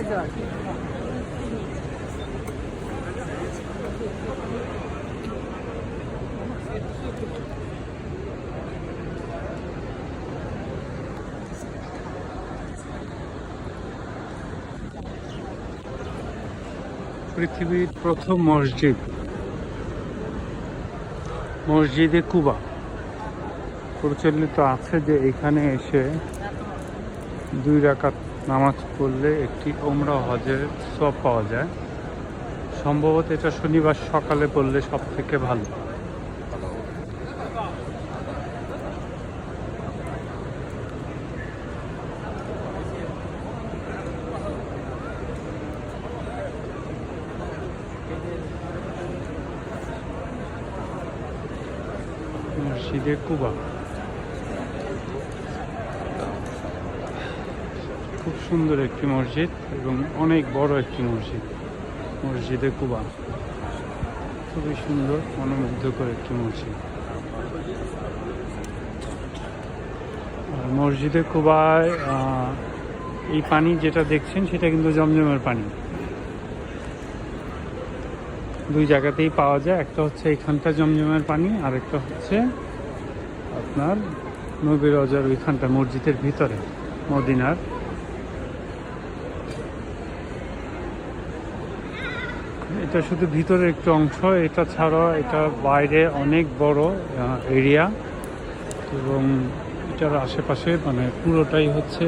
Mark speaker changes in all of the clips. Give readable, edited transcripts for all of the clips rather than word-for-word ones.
Speaker 1: পৃথিবীর প্রথম মসজিদ, মসজিদে কুবা। প্রচলিত আছে যে এখানে এসে 2 রাকাত নামাজ পড়লে একটি ওমরা হজের সওয়াব পাওয়া যায়। সম্ভবত এটা শনিবার সকালে পড়লে সব থেকে ভালো। মসজিদে কুবা খুব সুন্দর একটি মসজিদ এবং অনেক বড় একটি মসজিদ। মসজিদে কুবা খুবই সুন্দর, মনোমুগ্ধকর একটি মসজিদ। মসজিদে কুবায় এই পানি যেটা দেখছেন সেটা কিন্তু জমজমের পানি। 2 জায়গাতেই পাওয়া যায়, একটা হচ্ছে এখানটা জমজমের পানি, আর একটা হচ্ছে আপনার নবী রওজার ওইখানটা মসজিদের ভিতরে মদিনার। এটা শুধু ভিতরে একটু অংশ, এটা ছাড়া এটা বাইরে অনেক বড় এরিয়া এবং এটার আশেপাশে মানে পুরোটাই হচ্ছে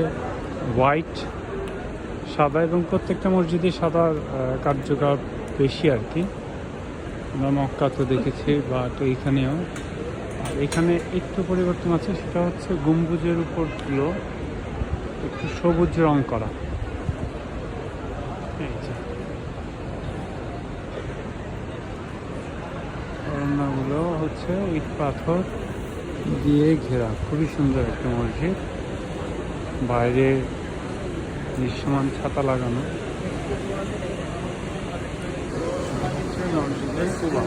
Speaker 1: হোয়াইট, সাদা, এবং প্রত্যেকটা মসজিদে সাদার কার্যকর বেশি আর কি। আমরা মক্কাতে দেখেছি বা তো এখানেও। আর এখানে একটু পরিবর্তন আছে, সেটা হচ্ছে গম্বুজের উপরগুলো একটু সবুজ রং করা। এই যে অরণ্যগুলো হচ্ছে ইট পাথর দিয়ে ঘেরা, খুবই সুন্দর একটা মসজিদ। বাইরে দৃশ্যমান ছাতা লাগানো। মসজিদে কুবা।